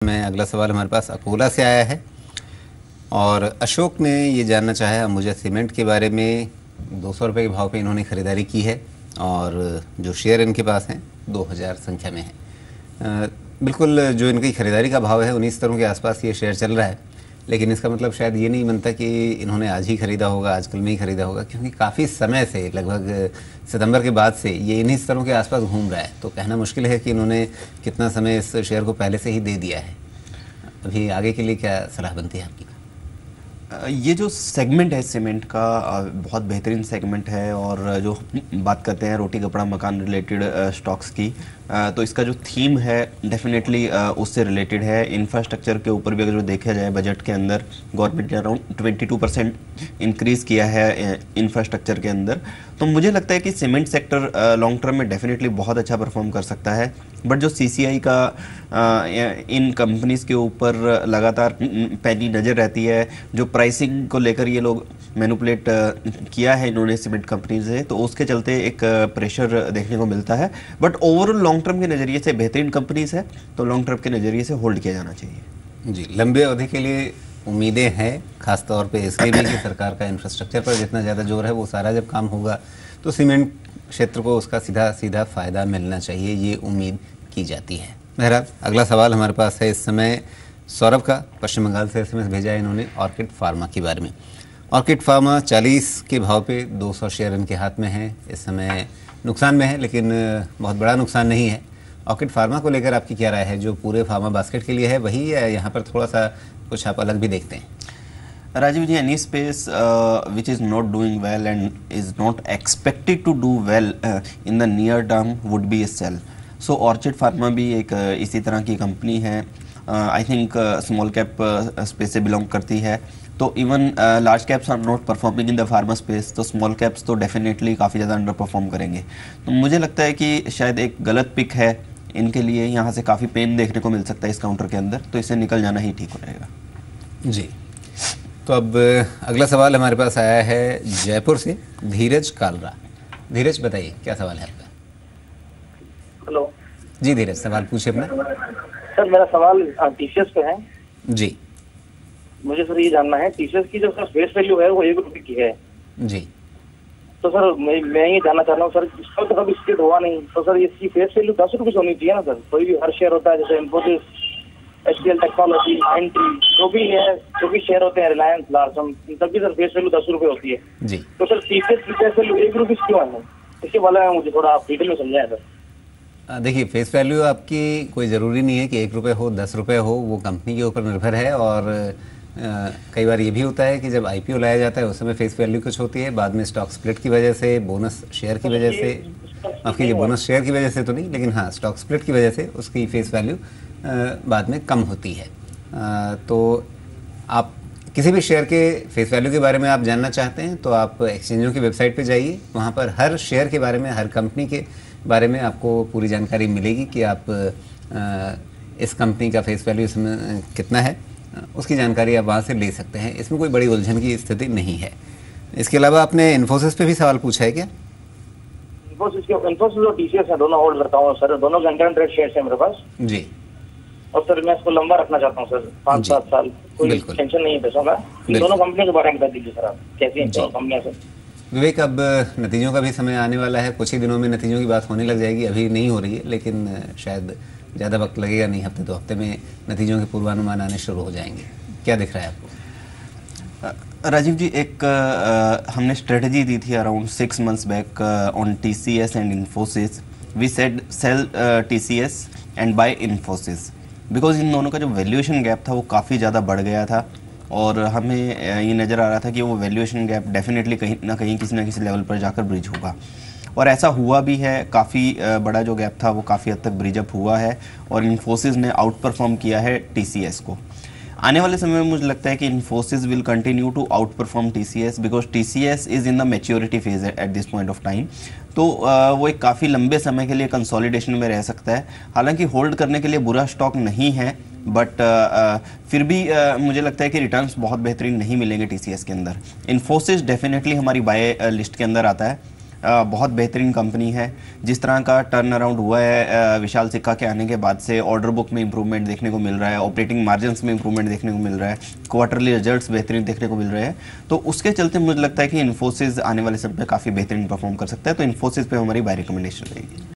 में अगला सवाल हमारे पास अकोला से आया है और अशोक ने ये जानना चाहा है अंबुजा सीमेंट के बारे में। 200 रुपये के भाव पे इन्होंने ख़रीदारी की है और जो शेयर इनके पास हैं 2000 संख्या में है। बिल्कुल जो इनकी ख़रीदारी का भाव है 19 स्तरों के आसपास ये शेयर चल रहा है, लेकिन इसका मतलब शायद ये नहीं बनता कि इन्होंने आज ही ख़रीदा होगा, आजकल में ही ख़रीदा होगा, क्योंकि काफ़ी समय से लगभग सितंबर के बाद से ये इन्हीं स्तरों के आसपास घूम रहा है। तो कहना मुश्किल है कि इन्होंने कितना समय इस शेयर को पहले से ही दे दिया है। अभी आगे के लिए क्या सलाह बनती है आपकी? ये जो सेगमेंट है सीमेंट का बहुत बेहतरीन सेगमेंट है और जो बात करते हैं रोटी कपड़ा मकान रिलेटेड स्टॉक्स की, तो इसका जो थीम है डेफिनेटली उससे रिलेटेड है। इंफ्रास्ट्रक्चर के ऊपर भी अगर जो देखा जाए बजट के अंदर गवर्नमेंट ने अराउंड 22% इंक्रीज़ किया है इंफ्रास्ट्रक्चर के अंदर। तो मुझे लगता है कि सीमेंट सेक्टर लॉन्ग टर्म में डेफिनेटली बहुत अच्छा परफॉर्म कर सकता है। बट जो सीसीआई का इन कंपनीज़ के ऊपर लगातार पैनी नज़र रहती है, जो प्राइसिंग को लेकर ये लोग मैनिपुलेट किया है इन्होंने सीमेंट कंपनी से, तो उसके चलते एक प्रेशर देखने को मिलता है। बट ओवरऑल लॉन्ग टर्म के नज़रिए से बेहतरीन कंपनीज है, तो लॉन्ग टर्म के नज़रिए से होल्ड किया जाना चाहिए। जी, लंबे अवधि के लिए उम्मीदें हैं, खासतौर पे इसलिए भी कि सरकार का इंफ्रास्ट्रक्चर पर जितना ज़्यादा जोर है वो सारा जब काम होगा तो सीमेंट क्षेत्र को उसका सीधा सीधा फ़ायदा मिलना चाहिए, ये उम्मीद की जाती है। बहरहाल अगला सवाल हमारे पास है इस समय सौरभ का, पश्चिम बंगाल से एसएमएस भेजा है इन्होंने ऑर्किड फार्मा के बारे में। ऑर्किड फार्मा 40 के भाव पे 200 शेयर इनके हाथ में है, इस समय नुकसान में है, लेकिन बहुत बड़ा नुकसान नहीं है। ऑर्किड फार्मा को लेकर आपकी क्या राय है? जो पूरे फार्मा बास्केट के लिए है वही, या यहाँ पर थोड़ा सा कुछ आप अलग भी देखते हैं? Rajiv ji, any space which is not doing well and is not expected to do well in the near term would be a sell. So Orchid Pharma भी एक इसी तरह की कंपनी है। I think small cap space से बिलोंग करती है, तो even large caps are not performing in the pharma space, तो स्मॉल कैप्स तो डेफिनेटली काफ़ी ज़्यादा अंडर परफॉर्म करेंगे। तो मुझे लगता है कि शायद एक गलत पिक है इनके लिए, यहाँ से काफ़ी पेन देखने को मिल सकता है इस काउंटर के अंदर, तो इसे निकल जाना ही ठीक हो रहेगा। जी, तो अब अगला सवाल हमारे पास आया है जयपुर से धीरज कालरा। धीरज बताइए क्या सवाल है आपका? हेलो जी धीरज, सवाल पूछिए अपना। सर, मेरा सवाल टीसीएस पे है। जी, मुझे सर ये जानना है टीसीएस की जो सर फेस वैल्यू है वो 1 रुपये की है। जी, तो सर मैं ये जानना चाह रहा हूँ सर, इसका तो कभी स्टेट हुआ नहीं, तो सर इसकी फेस वैल्यू 10 रुपये होनी चाहिए ना सर? कोई भी हर शेयर होता है, जैसे इन्फोसिस, एचसीएल टेक्नोलॉजी, एंट्री, जो भी शेयर होते हैं, रिलायंस, लार्सन, इन सबकी सर फेस वैल्यू 10 रुपये होती है। जी, तो सर टीसीएस की फेस वैल्यू 1 रुपये क्यों है? इसके बारे में मुझे थोड़ा आप डिटेल में समझाएं सर। देखिए, फेस वैल्यू आपकी कोई ज़रूरी नहीं है कि 1 रुपये हो 10 रुपये हो, वो कंपनी के ऊपर निर्भर है। और कई बार ये भी होता है कि जब आईपीओ लाया जाता है उस समय फेस वैल्यू कुछ होती है, बाद में स्टॉक स्प्लिट की वजह से, बोनस शेयर की वजह से, माफ़ कीजिए बोनस शेयर की वजह से तो नहीं, लेकिन हाँ स्टॉक स्प्लिट की वजह से उसकी फेस वैल्यू बाद में कम होती है। तो आप किसी भी शेयर के फेस वैल्यू के बारे में आप जानना चाहते हैं तो आप एक्सचेंजों की वेबसाइट पर जाइए, वहाँ पर हर शेयर के बारे में, हर कंपनी के बारे में आपको पूरी जानकारी मिलेगी कि आप इस कंपनी का फेस वैल्यू इसमें कितना है, उसकी जानकारी आप वहाँ से ले सकते हैं। इसमें कोई बड़ी उलझन की स्थिति नहीं है। इसके अलावा आपने इन्फोसिस पे भी सवाल पूछा है क्या? इन्फोसिस और टीसीएस है, दोनों होल्ड करता हूँ सर, दोनों का इंटरनेट शेयर है मेरे पास। जी, और सर मैं इसको लंबा रखना चाहता हूँ सर, 5-7 साल, कोई टेंशन नहीं है पैसों का। दोनों कंपनियों के बारे में बता दीजिए सर आप, कैसी हैं कंपनियाँ सर? विवेक, अब नतीजों का भी समय आने वाला है, कुछ ही दिनों में नतीजों की बात होने लग जाएगी, अभी नहीं हो रही है, लेकिन शायद ज़्यादा वक्त लगेगा नहीं, हफ्ते 2 हफ्ते में नतीजों के पूर्वानुमान आने शुरू हो जाएंगे। क्या दिख रहा है आपको? राजीव जी, एक हमने स्ट्रेटजी दी थी around 6 months back on TCS and Infosys. We said sell TCS and buy Infosys, because इन दोनों का जो वैल्यूएशन गैप था वो काफ़ी ज़्यादा बढ़ गया था और हमें ये नज़र आ रहा था कि वो वैल्यूएशन गैप डेफिनेटली कहीं ना कहीं किसी न किसी लेवल पर जाकर ब्रिज होगा, और ऐसा हुआ भी है। काफ़ी बड़ा जो गैप था वो काफ़ी हद तक ब्रिज अप हुआ है और इन्फोसिस ने आउट परफॉर्म किया है टीसीएस को। आने वाले समय में मुझे लगता है कि Infosys will continue to outperform TCS, because TCS is in the maturity phase at this point of time. तो वो एक काफ़ी लंबे समय के लिए कंसोलिडेशन में रह सकता है। हालांकि होल्ड करने के लिए बुरा स्टॉक नहीं है, बट फिर भी मुझे लगता है कि रिटर्न्स बहुत बेहतरीन नहीं मिलेंगे टीसीएस के अंदर। इन्फोसिस डेफिनेटली हमारी बाय लिस्ट के अंदर आता है। बहुत बेहतरीन कंपनी है। जिस तरह का टर्न अराउंड हुआ है विशाल सिक्का के आने के बाद से, ऑर्डर बुक में इंप्रूवमेंट देखने को मिल रहा है, ऑपरेटिंग मार्जिन्स में इंप्रूवमेंट देखने को मिल रहा है, क्वार्टरली रिजल्ट्स बेहतरीन देखने को मिल रहे हैं, तो उसके चलते मुझे लगता है कि इन्फोसिस आने वाले समय में काफ़ी बेहतरीन परफॉर्म कर सकता है। तो इन्फोसिस पे हमारी बाय रिकमेंडेशन रहेगी।